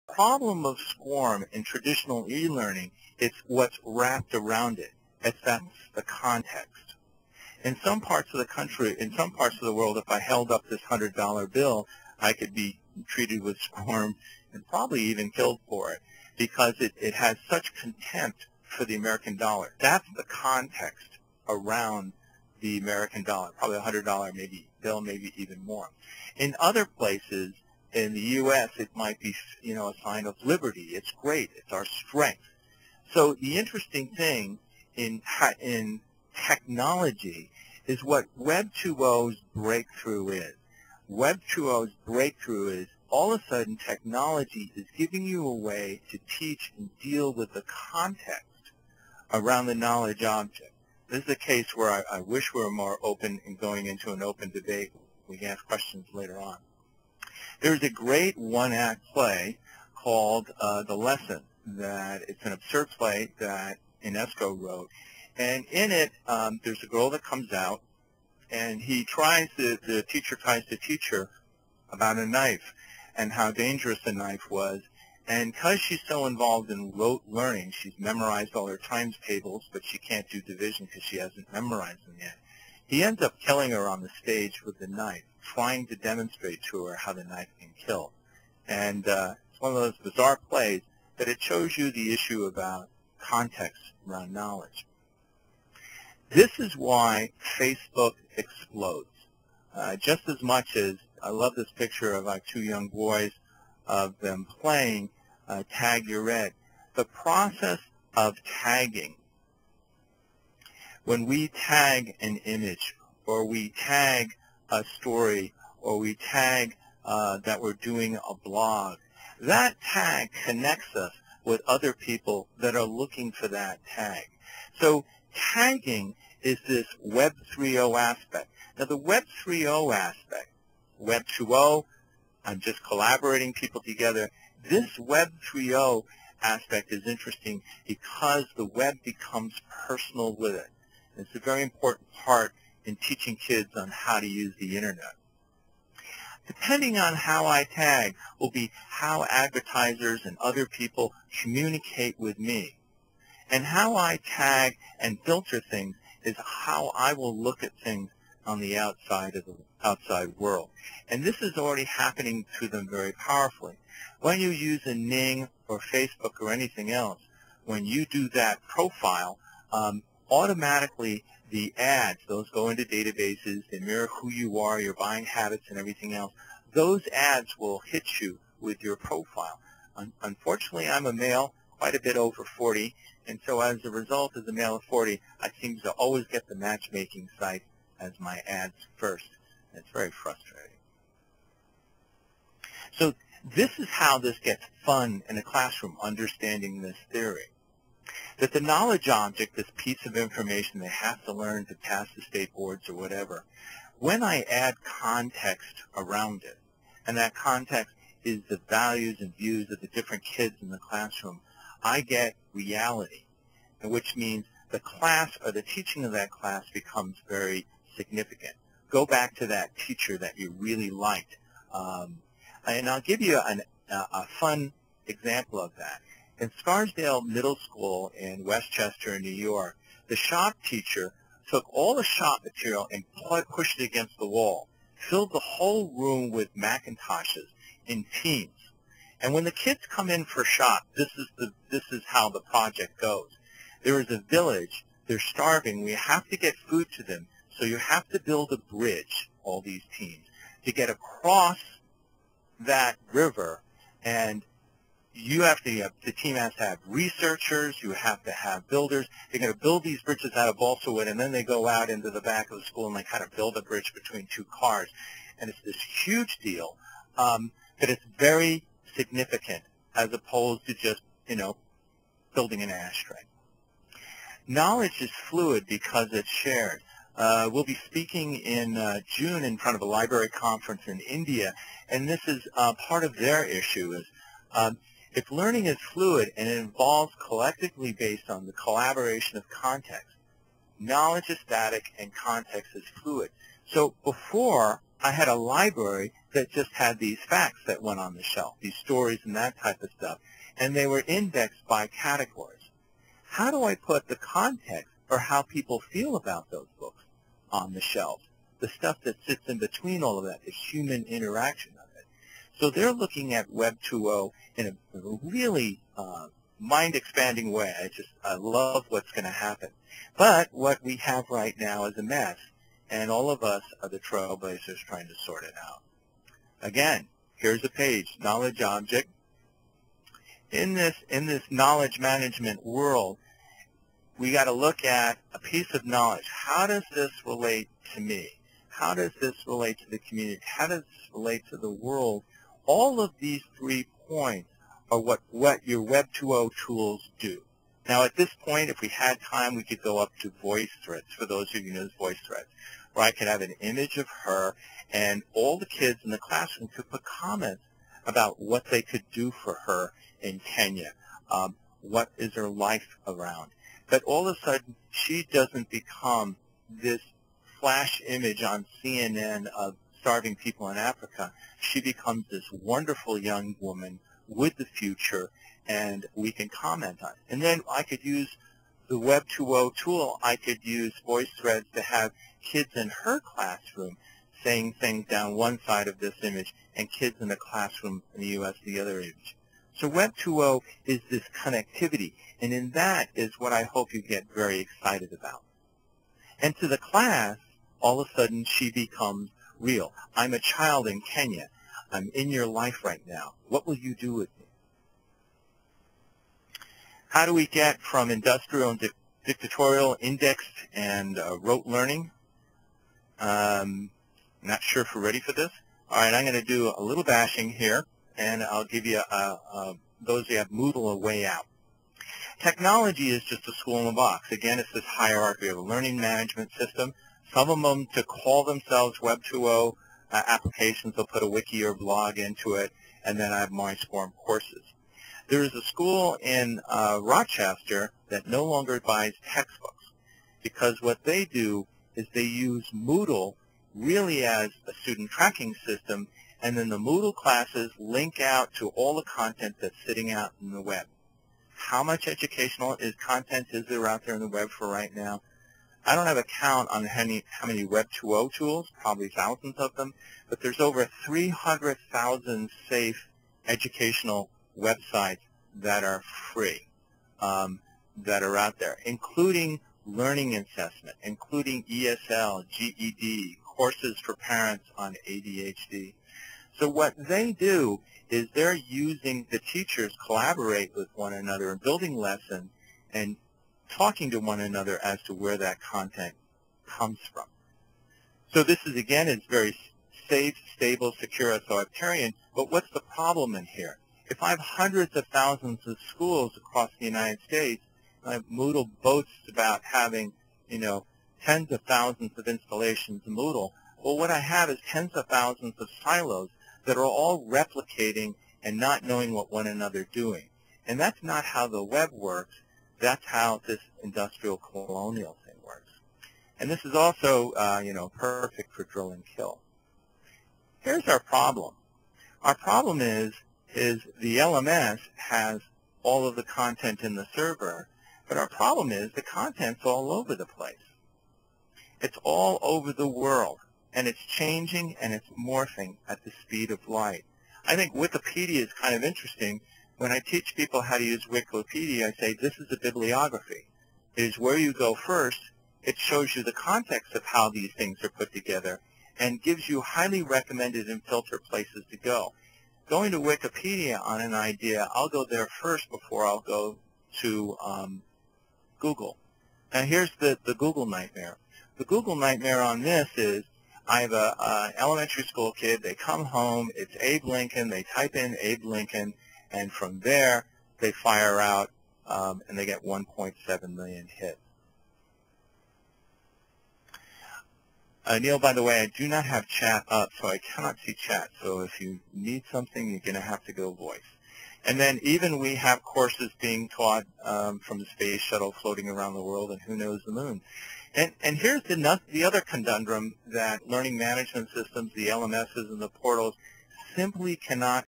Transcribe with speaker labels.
Speaker 1: problem of SCORM in traditional e-learning is what's wrapped around it. That's the context. In some parts of the country, in some parts of the world, if I held up this $100 bill, I could be treated with SCORM and probably even killed for it because it has such contempt for the American dollar. That's the context around the American dollar, probably a $100 maybe bill, maybe even more. In other places, in the U.S., it might be, a sign of liberty. It's great. It's our strength. So the interesting thing in technology is what Web 2.0's breakthrough is. Web 2.0's breakthrough is all of a sudden technology is giving you a way to teach and deal with the context around the knowledge object. This is a case where I wish we were more open in going into an open debate. We can ask questions later on. There's a great one-act play called The Lesson. That it's an absurd play that Ionesco wrote. And in it, there's a girl that comes out, and the teacher tries to teach her about a knife and how dangerous a knife was. And because she's so involved in rote learning, she's memorized all her times tables, but she can't do division because she hasn't memorized them yet. He ends up killing her on the stage with the knife, trying to demonstrate to her how the knife can kill. And it's one of those bizarre plays that it shows you the issue about context around knowledge. This is why Facebook explodes. Just as much as I love this picture of our two young boys of them playing Tag Your Ed. The process of tagging, when we tag an image or we tag a story or we tag that we're doing a blog, that tag connects us with other people that are looking for that tag. So tagging is this Web 3.0 aspect. Now the Web 3.0 aspect, Web 2.0, I'm just collaborating people together. This Web 3.0 aspect is interesting because the web becomes personal with it. It's a very important part in teaching kids on how to use the internet. Depending on how I tag will be how advertisers and other people communicate with me. And how I tag and filter things is how I will look at things on the outside of the outside world. And this is already happening to them very powerfully. When you use a Ning or Facebook or anything else, when you do that profile, automatically the ads, those go into databases, they mirror who you are, your buying habits and everything else. Those ads will hit you with your profile. Unfortunately, I'm a male, quite a bit over 40, and so as a result, as a male of 40, I seem to always get the matchmaking site as my ads first. It's very frustrating. So this is how this gets fun in a classroom, understanding this theory. That the knowledge object, this piece of information they have to learn to pass the state boards or whatever, when I add context around it, and that context is the values and views of the different kids in the classroom, I get reality, which means the class or the teaching of that class becomes very significant. Go back to that teacher that you really liked. And I'll give you a fun example of that. In Scarsdale Middle School in Westchester, New York, the shop teacher took all the shop material and pushed it against the wall, filled the whole room with Macintoshes in teams. And when the kids come in for shop, this is how the project goes. There is a village, they're starving, we have to get food to them, so you have to build a bridge, all these teams, to get across that river, and the team has to have researchers, you have to have builders. They're going to build these bridges out of balsa wood, and then they go out into the back of the school and they kind of build a bridge between two cars. And it's this huge deal that it's very significant as opposed to just, building an ashtray. Knowledge is fluid because it's shared. We'll be speaking in June in front of a library conference in India, and this is part of their issue is if learning is fluid and it involves collectively based on the collaboration of context, knowledge is static and context is fluid. So before, I had a library that just had these facts that went on the shelf, these stories and that type of stuff, and they were indexed by categories. How do I put the context or how people feel about those books on the shelves? The stuff that sits in between all of that, the human interaction of it. So they're looking at Web 2.0 in a really mind-expanding way. I love what's going to happen. But what we have right now is a mess, and all of us are the trailblazers trying to sort it out. Again, here's a page, knowledge object. In this knowledge management world, we got to look at a piece of knowledge. How does this relate to me? How does this relate to the community? How does this relate to the world? All of these 3 points are what your Web 2.0 tools do. Now, at this point, if we had time, we could go up to VoiceThreads, for those of you who know VoiceThreads, where I could have an image of her, and all the kids in the classroom could put comments about what they could do for her in Kenya. What is her life around? But all of a sudden, she doesn't become this flash image on CNN of starving people in Africa. She becomes this wonderful young woman with the future, and we can comment on it. And then I could use the Web 2.0 tool. I could use VoiceThreads to have kids in her classroom saying things down one side of this image and kids in the classroom in the U.S. the other image. So Web 2.0 is this connectivity, and in that is what I hope you get very excited about. And to the class, all of a sudden she becomes real. I'm a child in Kenya. I'm in your life right now. What will you do with me? How do we get from industrial and dictatorial, indexed, and rote learning? Not sure if we're ready for this. All right, I'm going to do a little bashing here, and I'll give you, those who have Moodle, a way out. Technology is just a school in a box. Again, it's this hierarchy of a learning management system. Some of them, to call themselves Web 2.0 applications, they'll put a wiki or blog into it, and then I have MindStorm courses. There is a school in Rochester that no longer buys textbooks, because what they do is they use Moodle really as a student tracking system, and then the Moodle classes link out to all the content that's sitting out in the web. How much educational content is there out there in the web for right now? I don't have a count on how many Web 2.0 tools, probably thousands of them, but there's over 300,000 safe educational websites that are free, that are out there, including learning assessment, including ESL, GED, courses for parents on ADHD. So what they do is they're using, the teachers collaborate with one another and building lessons and talking to one another as to where that content comes from. So this is, again, it's very safe, stable, secure, authoritarian, but what's the problem in here? If I have hundreds of thousands of schools across the United States, Moodle boasts about having, tens of thousands of installations of Moodle, well, what I have is tens of thousands of silos that are all replicating and not knowing what one another are doing. And that's not how the web works. That's how this industrial colonial thing works. And this is also, perfect for drill and kill. Here's our problem. Our problem is the LMS has all of the content in the server, but our problem is the content's all over the place. It's all over the world, and it's changing and it's morphing at the speed of light. I think Wikipedia is kind of interesting. When I teach people how to use Wikipedia, I say this is a bibliography. It is where you go first. It shows you the context of how these things are put together and gives you highly recommended and filtered places to go. Going to Wikipedia on an idea, I'll go there first before I'll go to Google. Now here's the Google nightmare. The Google nightmare on this is I have an elementary school kid. They come home. It's Abe Lincoln. They type in Abe Lincoln, and from there they fire out, and they get 1.7 million hits. Neil, by the way, I do not have chat up, so I cannot see chat. So if you need something, you're going to have to go voice. And then even we have courses being taught from the space shuttle floating around the world, and who knows the moon. And here's the other conundrum, that learning management systems, the LMSs and the portals, simply cannot